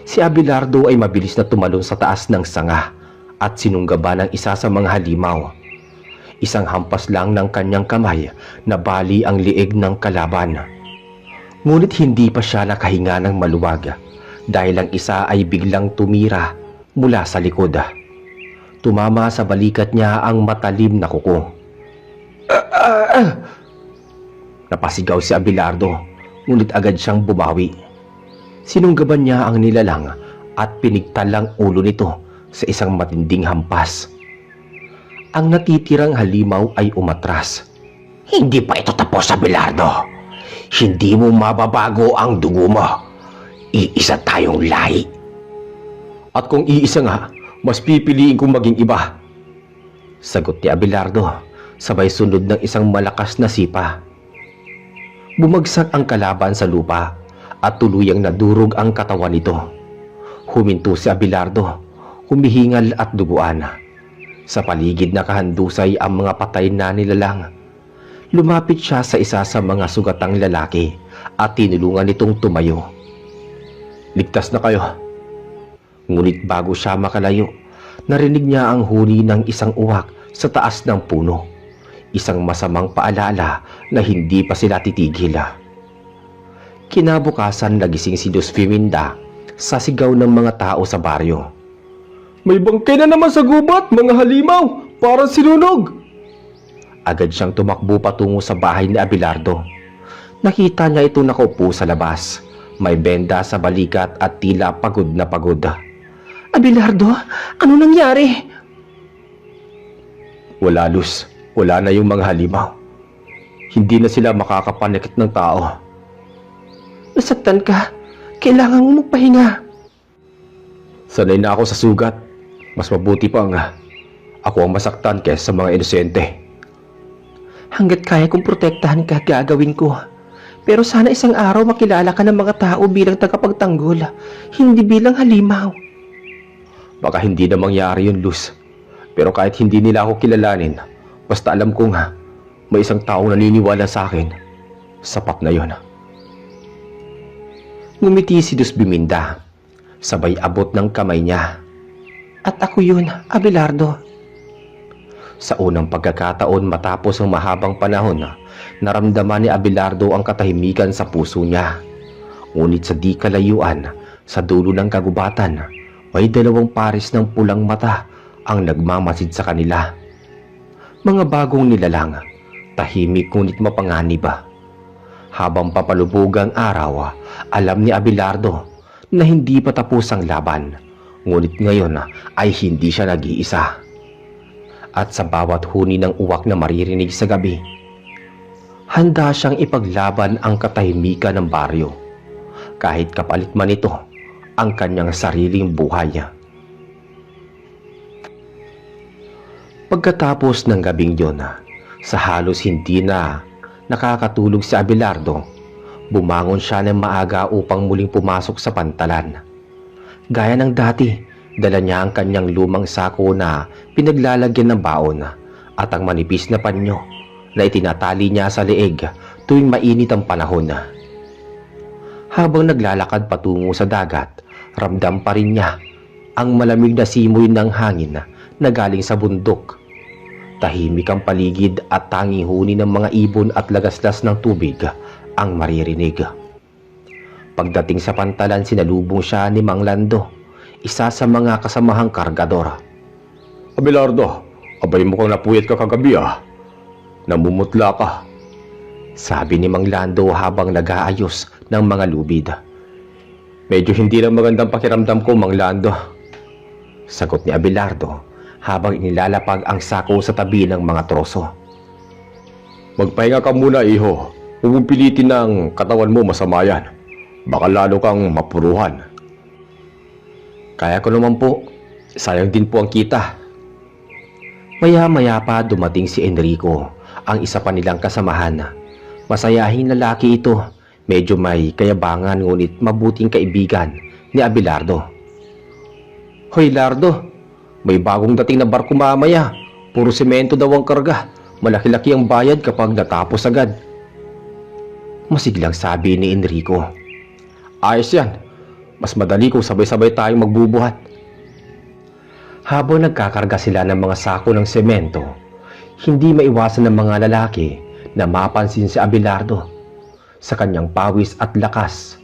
Si Abelardo ay mabilis na tumalon sa taas ng sanga at sinunggaba ng isa sa mga halimaw. Isang hampas lang ng kanyang kamay na bali ang liig ng kalaban. Ngunit hindi pa siya nakahinga ng maluwag dahil ang isa ay biglang tumira mula sa likod. Tumama sa balikat niya ang matalim na kuko. Napasigaw si Abelardo, ngunit agad siyang bumawi. Sinunggaban niya ang nilalang at pinigtal ang ulo nito sa isang matinding hampas. Ang natitirang halimaw ay umatras. Hindi pa ito tapos, Abelardo. Hindi mo mababago ang dugo mo. Iisa tayong lahi. At kung iisa nga, mas pipiliin kong maging iba. Sagot ni Abelardo, sabay sunod ng isang malakas na sipa. Bumagsak ang kalaban sa lupa at tuluyang nadurog ang katawan nito. Huminto si Abelardo, humihingal at duguan. Sa paligid na kahandusay ang mga patay na nilalang. Lumapit siya sa isa sa mga sugatang lalaki at tinulungan nitong tumayo. Ligtas na kayo. Ngunit bago siya makalayo, narinig niya ang huni ng isang uwak sa taas ng puno. Isang masamang paalala na hindi pa sila titigil. Kinabukasan nagising si Dos Fiminda sa sigaw ng mga tao sa baryo. May bangkay na naman sa gubat, mga halimaw! Parang sinunog! Agad siyang tumakbo patungo sa bahay ni Abelardo. Nakita niya ito nakaupo sa labas. May benda sa balikat at tila pagod na pagod. Abelardo, ano nangyari? Wala, Luz. Wala na yung mga halimaw. Hindi na sila makakapanakit ng tao. Nasaktan ka. Kailangan mo magpahinga. Sanay na ako sa sugat. Mas mabuti pang ako ang masaktan kaysa sa mga inosente. Hanggat kaya kong protektahan ka, gagawin ko. Pero sana isang araw makilala ka ng mga tao bilang tagapagtanggol, hindi bilang halimaw. Baka hindi na mangyari yun, Luz. Pero kahit hindi nila ako kilalanin, basta alam kong may isang taong naniniwala sa akin, sapat na yun. Ngumiti si Dos Biminda. Sabay abot ng kamay niya. At ako yun, Abelardo. Sa unang pagkakataon matapos ang mahabang panahon, naramdaman ni Abelardo ang katahimikan sa puso niya. Ngunit sa di kalayuan, sa dulo ng kagubatan, may 2 pares ng pulang mata ang nagmamasid sa kanila. Mga bagong nilalang, Tahimik ngunit mapanganib. Habang papalubog ang araw, alam ni Abelardo na hindi pa tapos ang laban. Ngunit ngayon ay hindi siya nag-iisa. At sa bawat huni ng uwak na maririnig sa gabi, handa siyang ipaglaban ang katahimikan ng baryo. Kahit kapalit man ito ang kanyang sariling buhay. Pagkatapos ng gabing yun, sa halos hindi na nakakatulog si Abelardo, bumangon siya ng maaga upang muling pumasok sa pantalan. Gaya ng dati, dala niya ang kanyang lumang sako na pinaglalagyan ng baon at ang manipis na panyo na itinatali niya sa leeg tuwing mainit ang panahon. Habang naglalakad patungo sa dagat, ramdam pa rin niya ang malamig na simoy ng hangin na galing sa bundok. Tahimik ang paligid at tanging huni ng mga ibon at lagaslas ng tubig ang maririnig. Pagdating sa pantalan, sinalubong siya ni Mang Lando, isa sa mga kasamahang kargador. Abelardo, abay mukhang napuyat ka kagabi Namumutla ka. Sabi ni Mang Lando habang nag-aayos ng mga lubid. Medyo hindi lang magandang pakiramdam ko, Mang Lando. Sagot ni Abelardo habang inilalapag ang sako sa tabi ng mga troso. Magpahinga ka muna, iho. Huwag mong pilitin ng katawan mo, masama yan. Baka lalo kang mapuruhan. Kaya ko naman po, sayang din po ang kita. Maya-maya pa dumating si Enrico, ang isa pa nilang kasamahan. Masayahing lalaki ito, medyo may kayabangan ngunit mabuting kaibigan ni Abelardo. Hoy Lardo, may bagong dating na barko mamaya. Puro semento daw ang karga. Malaki-laki ang bayad kapag natapos agad. Masiglang sabi ni Enrico. Ayos yan. Mas madali kung sabay-sabay tayong magbubuhat. Habang nagkakarga sila ng mga sako ng semento, hindi maiwasan ng mga lalaki na mapansin si Abelardo sa kanyang pawis at lakas.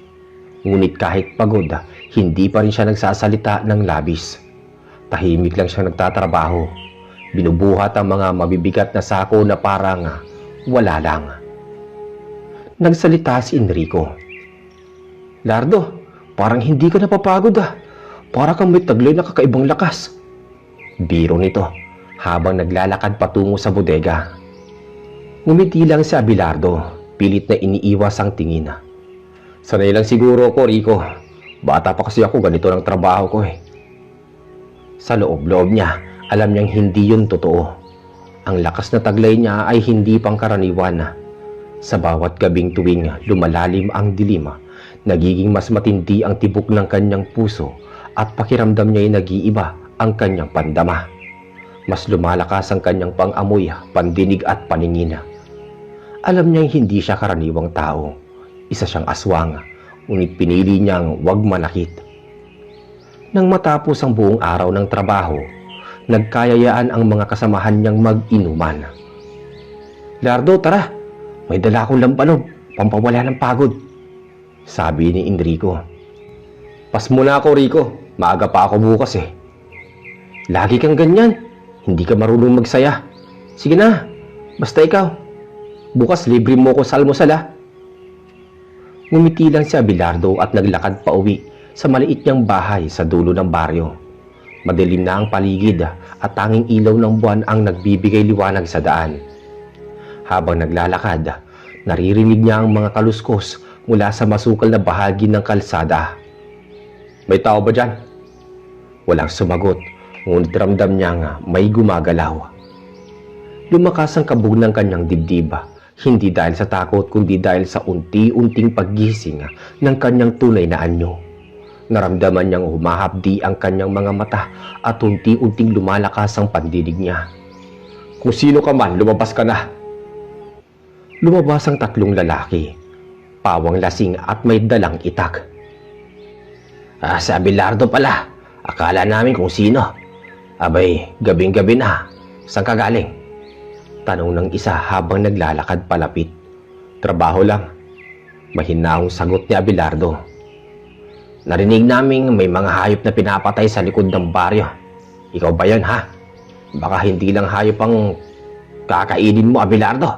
Ngunit kahit pagod, hindi pa rin siya nagsasalita ng labis. Tahimik lang siyang nagtatrabaho. Binubuhat ang mga mabibigat na sako na parang wala lang. Nagsalita si Enrico. Lardo, parang hindi ka napapagod Para kang may taglay na kakaibang lakas. Biro nito habang naglalakad patungo sa bodega. Ngumiti lang si Abelardo, pilit na iniiwas ang tingin. Sanay lang siguro ako, Rico. Bata pa kasi ako, ganito ng trabaho ko Sa loob-loob niya, alam niyang hindi yun totoo. Ang lakas na taglay niya ay hindi pangkaraniwan. Sa bawat gabing tuwing lumalalim ang dilim, nagiging mas matindi ang tibok ng kanyang puso at pakiramdam niya ay nag-iiba ang kanyang pandama. Mas lumalakas ang kanyang pang-amoy, pandinig at paningin. Alam niyang hindi siya karaniwang tao. Isa siyang aswang, ngunit pinili niyang wag manakit. Nang matapos ang buong araw ng trabaho, nagkayayaan ang mga kasamahan niyang mag-inuman. Lardo, tara! May dala akong lampanog, pampawala ng pagod. Sabi ni Enrico. Pas muna ako, Rico. Maaga pa ako bukas Lagi kang ganyan. Hindi ka marunong magsaya. Sige na, basta ikaw. Bukas libre mo ko sa almusal Ngumiti lang si Abelardo at naglakad pa uwi sa maliit niyang bahay sa dulo ng baryo. Madilim na ang paligid at tanging ilaw ng buwan ang nagbibigay liwanag sa daan. Habang naglalakad, naririnig niya ang mga kaluskos mula sa masukal na bahagi ng kalsada. May tao ba dyan? Walang sumagot, ngunit ramdam niya may gumagalaw. Lumakas ang kabog ng kanyang dibdib, hindi dahil sa takot kundi dahil sa unti-unting paggising ng kanyang tunay na anyo. Naramdaman niyang humahapdi ang kanyang mga mata at unti-unting lumalakas ang pandinig niya. Kung sino ka man, lumabas ka na. Lumabas ang tatlong lalaki, pawang lasing at may dalang itak. Si Abelardo pala. Akala namin kung sino. Abay, gabing-gabi na. Saan ka galing? Tanong ng isa habang naglalakad palapit. Trabaho lang. Mahinahong sagot ni Abelardo. Narinig naming may mga hayop na pinapatay sa likod ng baryo. Ikaw ba yan, ha? Baka hindi lang hayop ang kakainin mo, Abelardo.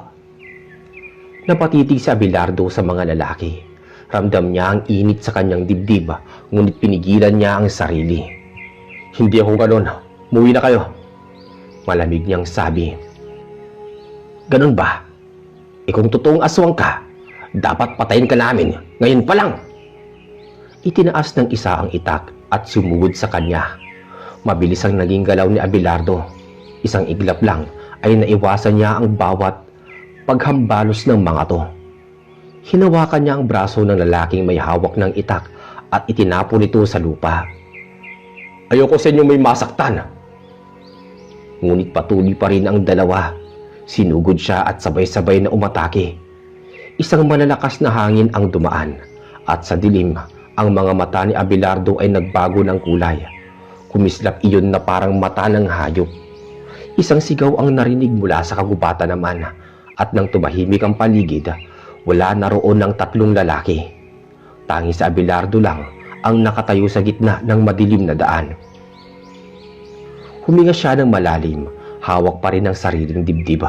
Napatitig si Abelardo sa mga lalaki. Ramdam niya ang init sa kanyang dibdib, ngunit pinigilan niya ang sarili. Hindi ako ganun. Muwi na kayo. Malamig niyang sabi. Ganun ba? Kung totoong aswang ka, dapat patayin ka namin ngayon pa lang. Itinaas ng isa ang itak at sumugod sa kanya. Mabilis ang naging galaw ni Abelardo. Isang iglap lang ay naiwasan niya ang bawat paghambalos ng mga to. Hinawakan niya ang braso ng lalaking may hawak ng itak at itinapon ito sa lupa. Ayoko sa inyo may masaktan. Ngunit patuloy pa rin ang dalawa. Sinugod siya at sabay-sabay na umatake. Isang malalakas na hangin ang dumaan at sa dilim, ang mga mata ni Abelardo ay nagbago ng kulay. Kumislap iyon na parang mata ng hayop. Isang sigaw ang narinig mula sa kagubatan naman at nang tumahimik ang paligid, wala na roon ng tatlong lalaki. Tanging si Abelardo lang ang nakatayo sa gitna ng madilim na daan. Huminga siya ng malalim, hawak pa rin ang sariling dibdib.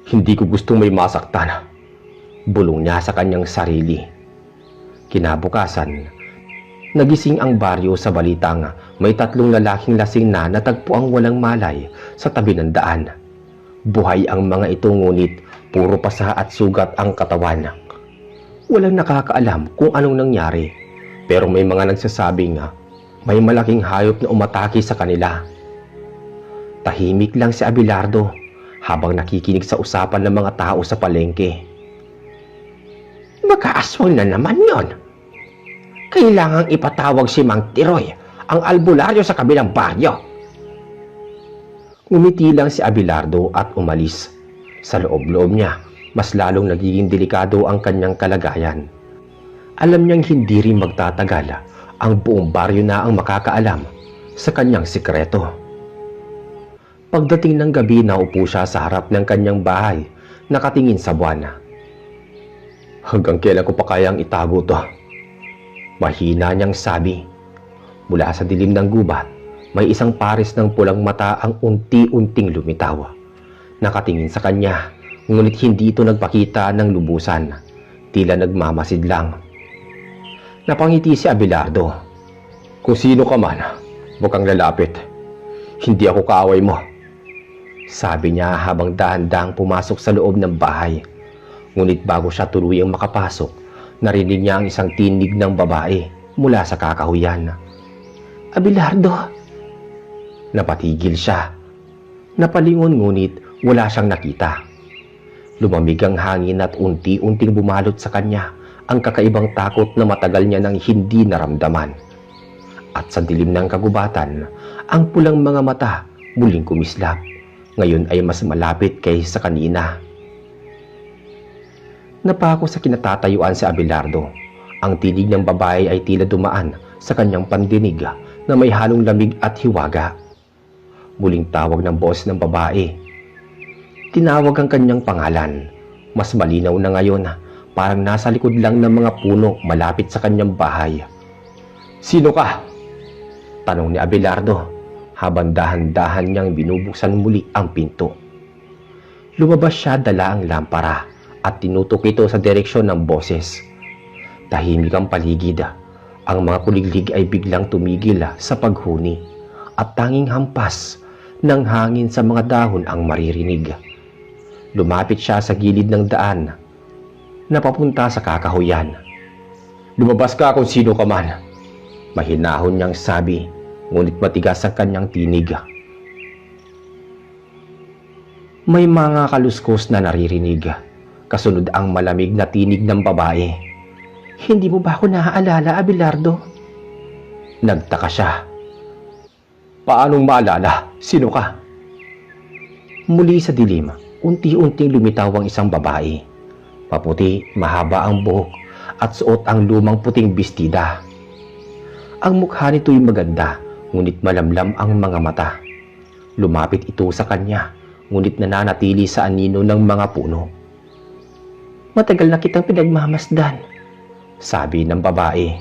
Hindi ko gustong may masaktan. Bulong niya sa kanyang sarili. Kinabukasan, nagising ang baryo sa balitang may tatlong lalaking lasing na natagpo ang walang malay sa tabi ng daan. Buhay ang mga ito ngunit puro pasa at sugat ang katawan. Walang nakakaalam kung anong nangyari, pero may mga nagsasabing may malaking hayop na umatake sa kanila. Tahimik lang si Abelardo habang nakikinig sa usapan ng mga tao sa palengke. Baka aswang na naman yon. Kailangang ipatawag si Mang Tiroy, ang albularyo sa kabilang baryo. Ngumiti lang si Abelardo at umalis. Sa loob-loob niya, mas lalong nagiging delikado ang kanyang kalagayan. Alam niyang hindi rin magtatagal ang buong baryo na ang makakaalam sa kanyang sikreto. Pagdating ng gabi, naupo siya sa harap ng kanyang bahay, nakatingin sa buwan. Hanggang kailan ko pa kayang itago to? Mahina niyang sabi. Mula sa dilim ng gubat, may isang pares ng pulang mata ang unti-unting lumitaw. Nakatingin sa kanya, ngunit hindi ito nagpakita ng lubusan. Tila nagmamasid lang. Napangiti si Abelardo. Kung sino ka man, huwag kang lalapit. Hindi ako kaaway mo. Sabi niya habang dahan-dahang pumasok sa loob ng bahay. Ngunit bago siya tuluyang makapasok, narinig niya ang isang tinig ng babae mula sa kakahuyan. Abelardo! Napatigil siya. Napalingon ngunit wala siyang nakita. Lumamig ang hangin at unti-unting bumalot sa kanya ang kakaibang takot na matagal niya nang hindi naramdaman. At sa dilim ng kagubatan, ang pulang mga mata muling kumislap. Ngayon ay mas malapit kaysa kanina. Napako sa kinatatayuan si Abelardo. Ang tinig ng babae ay tila dumaan sa kanyang pandinig na may halong lamig at hiwaga. Muling tawag ng boses ng babae. Tinawag ang kanyang pangalan. Mas malinaw na ngayon, parang nasa likod lang ng mga puno malapit sa kanyang bahay. Sino ka? Tanong ni Abelardo habang dahan-dahan niyang binubuksan muli ang pinto. Lumabas siya dala ang lampara at tinutok ito sa direksyon ng boses. Tahimik ang paligid. Ang mga kuliglig ay biglang tumigil sa paghuni at tanging hampas ng hangin sa mga dahon ang maririnig. Lumapit siya sa gilid ng daan na papunta sa kakahuyan. Lumabas ka kung sino ka man. Mahinahon niyang sabi, ngunit matigas ang kanyang tinig. May mga kaluskos na naririnig. Kasunod ang malamig na tinig ng babae. Hindi mo ba ako naaalala, Abelardo? Nagtaka siya. Paanong maalala? Sino ka? Muli sa dilim, unti-unting lumitaw ang isang babae. Maputi, mahaba ang buhok at suot ang lumang puting bestida. Ang mukha nito'y maganda, ngunit malamlam ang mga mata. Lumapit ito sa kanya, ngunit nananatili sa anino ng mga puno. Matagal na kitang pinagmamasdan, sabi ng babae.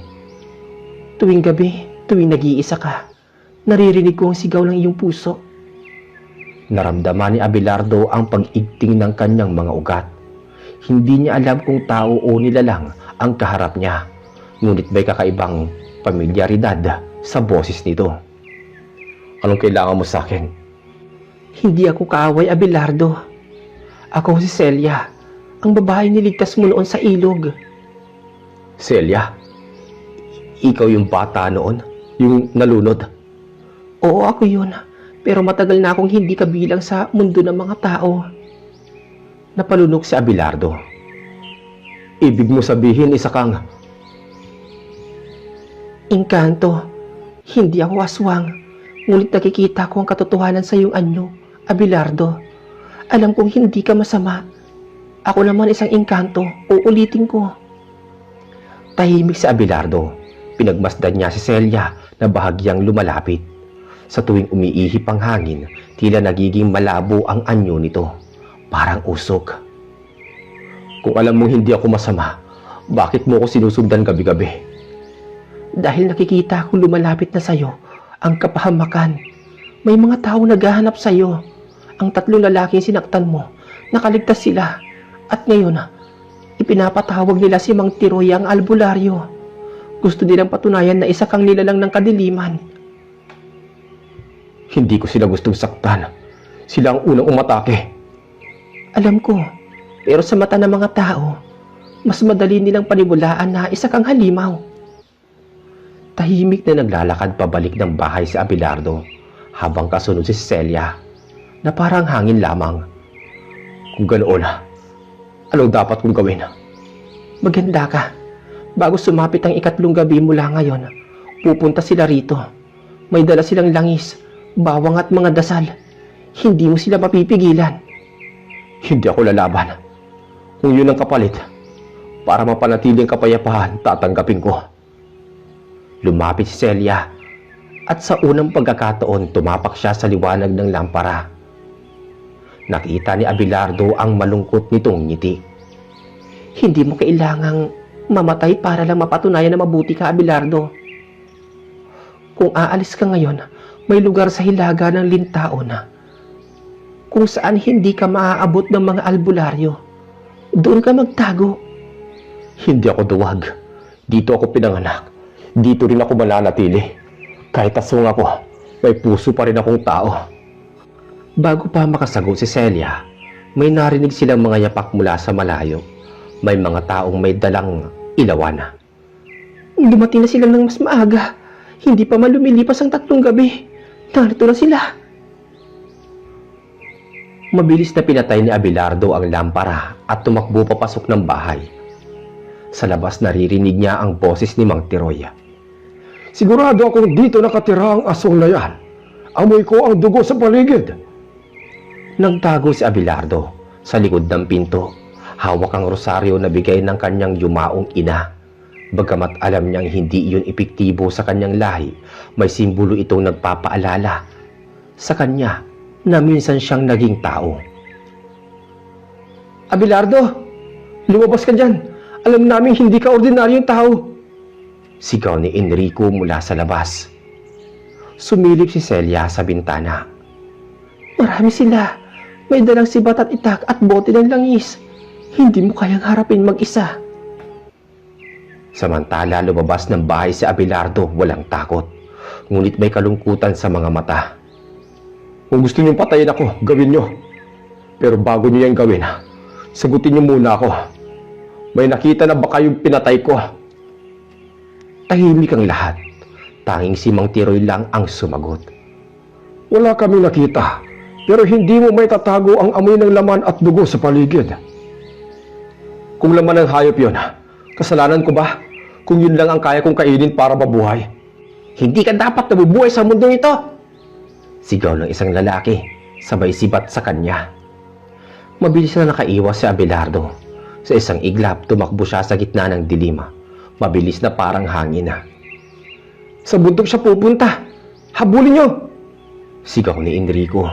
Tuwing gabi, tuwing nag-iisa ka, naririnig ko ang sigaw ng iyong puso. Naramdaman ni Abelardo ang pag-igting ng kanyang mga ugat. Hindi niya alam kung tao o nilalang ang kaharap niya. Ngunit may kakaibang pamilyaridad sa boses nito. Anong kailangan mo sa akin? Hindi ako kaaway, Abelardo. Ako si Celia, ang babae niligtas mo noon sa ilog. Celia? Ikaw yung bata noon? Yung nalunod? Oo, ako yun. Pero matagal na akong hindi kabilang sa mundo ng mga tao. Napalunok si Abelardo. Ibig mo sabihin isa kang... Engkanto, hindi ako aswang. Ngunit nakikita ko ang katotohanan sa iyong anyo, Abelardo. Alam kong hindi ka masama. Ako naman isang engkanto, uulitin ko. Tahimik si Abelardo. Pinagmasdan niya si Celia na bahagyang lumalapit. Sa tuwing umiihip ang hangin, tila nagiging malabo ang anyo nito. Parang usok. Kung alam mong hindi ako masama, bakit mo ako sinusundan gabi-gabi? Dahil nakikita kong lumalapit na sa'yo ang kapahamakan. May mga tao naghahanap sa'yo. Ang 3 lalaking sinaktan mo, nakaligtas sila. At ngayon, ipinapatawag nila si Mang Tiroy ang albularyo. Gusto nilang patunayan na isa kang nilalang ng kadiliman. Hindi ko sila gustong saktan. Sila ang unang umatake. Alam ko, pero sa mata ng mga tao, mas madali nilang paniwalaan na isa kang halimaw. Tahimik na naglalakad pabalik ng bahay si Abelardo habang kasunod si Celia na parang hangin lamang. Kung ganoon, anong dapat kong gawin? Maganda ka. Bago sumapit ang 3 gabi mula ngayon, pupunta sila rito. May dala silang langis, bawang at mga dasal. Hindi mo sila mapipigilan. Hindi ako lalaban. Kung yun ang kapalit, para mapanatiling kapayapaan, tatanggapin ko. Lumapit si Celia at sa unang pagkakataon tumapak siya sa liwanag ng lampara. Nakita ni Abelardo ang malungkot nitong ngiti. Hindi mo kailangang mamatay para lang mapatunayan na mabuti ka, Abelardo. Kung aalis ka ngayon, may lugar sa hilaga ng Lintaon kung saan hindi ka maaabot ng mga albularyo. Doon ka magtago. Hindi ako duwag. Dito ako pinanganak. Dito rin ako mananatili. Kahit aswang ako, may puso pa rin akong tao. Bago pa makasagot si Celia, may narinig silang mga yapak mula sa malayo. May mga taong may dalang ilawan. Dumating na sila ng mas maaga. Hindi pa malumilipas ang 3 gabi. Narito na sila. Mabilis na pinatay ni Abelardo ang lampara at tumakbo papasok ng bahay. Sa labas naririnig niya ang boses ni Mang Tiroy. Sigurado akong dito nakatira ang aswang na yan. Amoy ko ang dugo sa paligid. Nagtago si Abelardo sa likod ng pinto. Hawak ang rosaryo na bigay ng kanyang yumaong ina. Bagamat alam niyang hindi iyon epektibo sa kanyang lahi, may simbolo itong nagpapaalala sa kanya na minsan siyang naging tao. Abelardo, lumabas ka dyan. Alam namin hindi ka ordinaryong tao. Sigaw ni Enrico mula sa labas. Sumilip si Celia sa bintana. Marami sila. May dalang sibat at itak at bote ng langis. Hindi mo kayang harapin mag-isa. Samantala lumabas ng bahay si Abelardo walang takot. Ngunit may kalungkutan sa mga mata. Kung gusto niyong patayin ako, gawin niyo. Pero bago niyo yan gawin, sagutin niyo muna ako. May nakita na baka yung pinatay ko? Tahimik ang lahat. Tanging si Mang Tiroy lang ang sumagot. Wala kami nakita, pero hindi mo may tatago ang amoy ng laman at dugo sa paligid. Kung laman ng hayop yun, kasalanan ko ba? Kung yun lang ang kaya kong kainin para mabuhay? Hindi ka dapat nabubuhay sa mundong ito! Sigaw ng isang lalaki, sabay sibat sa kanya. Mabilis na nakaiwas si Abelardo. Sa isang iglap, tumakbo siya sa gitna ng dilim. Mabilis na parang hangin. Sa bundok siya pupunta. Habulin niyo! Sigaw ni Enrico.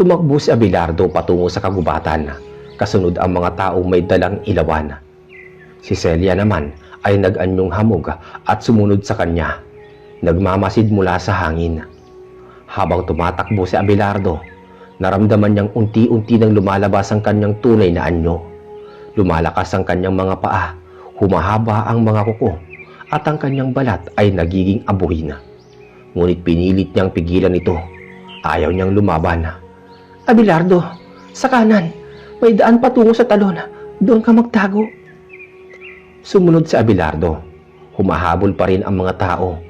Tumakbo si Abelardo patungo sa kagubatan. Kasunod ang mga taong may dalang ilawan. Si Celia naman ay nag-anyong hamog at sumunod sa kanya. Nagmamasid mula sa hangin. Habang tumatakbo si Abelardo, naramdaman niyang unti-unti nang lumalabas ang kanyang tunay na anyo. Lumalakas ang kanyang mga paa, humahaba ang mga kuko, at ang kanyang balat ay nagiging abuhin. Ngunit pinilit niyang pigilan ito. Ayaw niyang lumaban. Abelardo, sa kanan. May daan patungo sa talon. Doon ka magtago. Sumunod si Abelardo. Humahabol pa rin ang mga tao.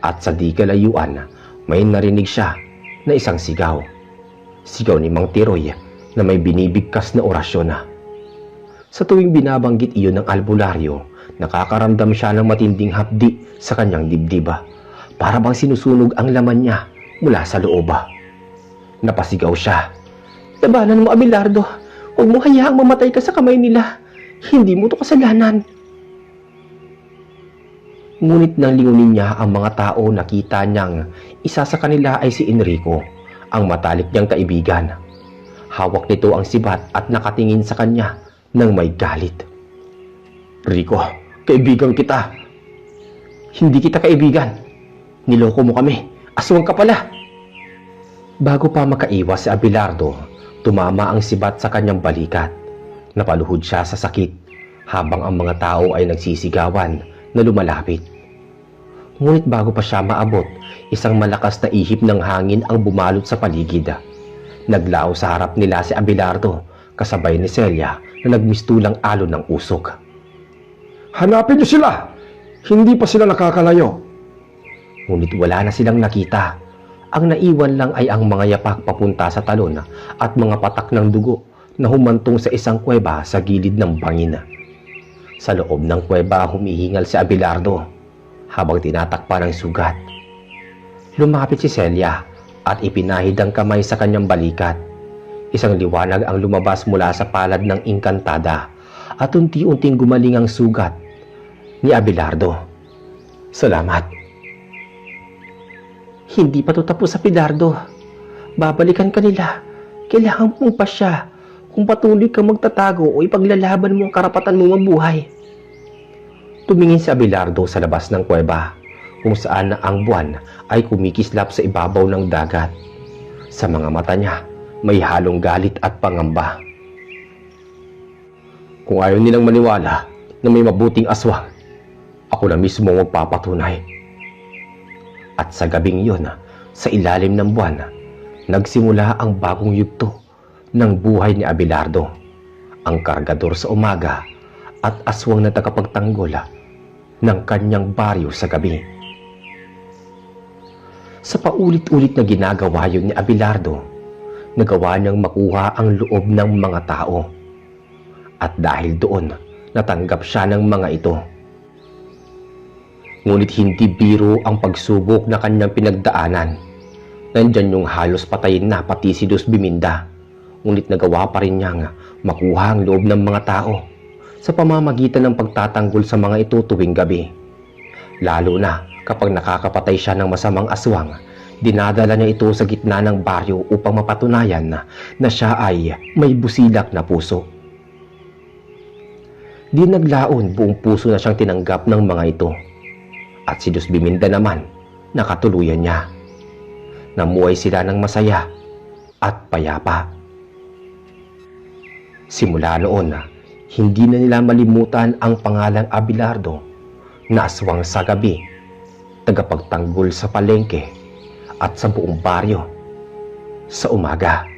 At sa di kalayuan, may narinig siya na isang sigaw. Sigaw ni Mang Tiroy na may binibigkas na orasyon. Sa tuwing binabanggit iyon ng albularyo, nakakaramdam siya ng matinding hapdi sa kanyang dibdiba. Para bang sinusunog ang laman niya mula sa loob. Napasigaw siya. Labanan mo, Abelardo. Huwag mo hayaang mamatay ka sa kamay nila. Hindi mo to kasalanan. Ngunit nang lingunin niya ang mga tao, nakita niyang isa sa kanila ay si Enrico, ang matalik niyang kaibigan. Hawak nito ang sibat at nakatingin sa kanya ng may galit. Rico, kaibigan kita. Hindi kita kaibigan. Niloko mo kami. Aswang ka pala. Bago pa makaiwas si Abelardo, tumama ang sibat sa kanyang balikat. Napaluhod siya sa sakit habang ang mga tao ay nagsisigawan na lumalapit. Ngunit bago pa siya maabot, isang malakas na ihip ng hangin ang bumalot sa paligid. Naglao sa harap nila si Abelardo kasabay ni Celia na nagmistulang alon ng usok. Hanapin niyo sila! Hindi pa sila nakakalayo. Ngunit wala na silang nakita. Ang naiwan lang ay ang mga yapak papunta sa talon at mga patak ng dugo na humantong sa isang kuweba sa gilid ng bangin. Sa loob ng kuweba humihingal si Abelardo habang tinatakpan ng sugat. Lumapit si Celia at ipinahid ang kamay sa kanyang balikat. Isang liwanag ang lumabas mula sa palad ng engkantada at unti-unting gumaling ang sugat ni Abelardo. Salamat. Hindi pa to tapos, Abelardo. Babalikan ka nila. Kailangan mong pasya. Kung patuloy kang magtatago o ipaglalaban mo ang karapatan mo mabuhay. Tumingin si Abelardo sa labas ng kuweba, kung saan ang buwan ay kumikislap sa ibabaw ng dagat. Sa mga mata niya, may halong galit at pangamba. Kung ayaw nilang maniwala na may mabuting aswang, ako na mismo magpapatunay. At sa gabing yun, sa ilalim ng buwan, nagsimula ang bagong yugto ng buhay ni Abelardo, ang kargador sa umaga at aswang na tagapagtanggol ng kanyang baryo sa gabi. Sa paulit-ulit na ginagawa yun ni Abelardo, nagawa niyang makuha ang loob ng mga tao. At dahil doon, natanggap siya ng mga ito. Ngunit hindi biro ang pagsubok na kanyang pinagdaanan. Nandyan yung halos patayin na pati si Luz Biminda. Ngunit nagawa pa rin niyang makuha ang loob ng mga tao sa pamamagitan ng pagtatanggol sa mga ito tuwing gabi. Lalo na kapag nakakapatay siya ng masamang aswang, dinadala niya ito sa gitna ng baryo upang mapatunayan na siya ay may busilak na puso. Di naglaon, buong puso na siyang tinanggap ng mga ito. At si Luz Biminda naman, nakatuluyan niya. Namuhay sila ng masaya at payapa. Simula noon, hindi na nila malimutan ang pangalang Abelardo na aswang sa gabi, tagapagtanggol sa palengke at sa buong baryo sa umaga.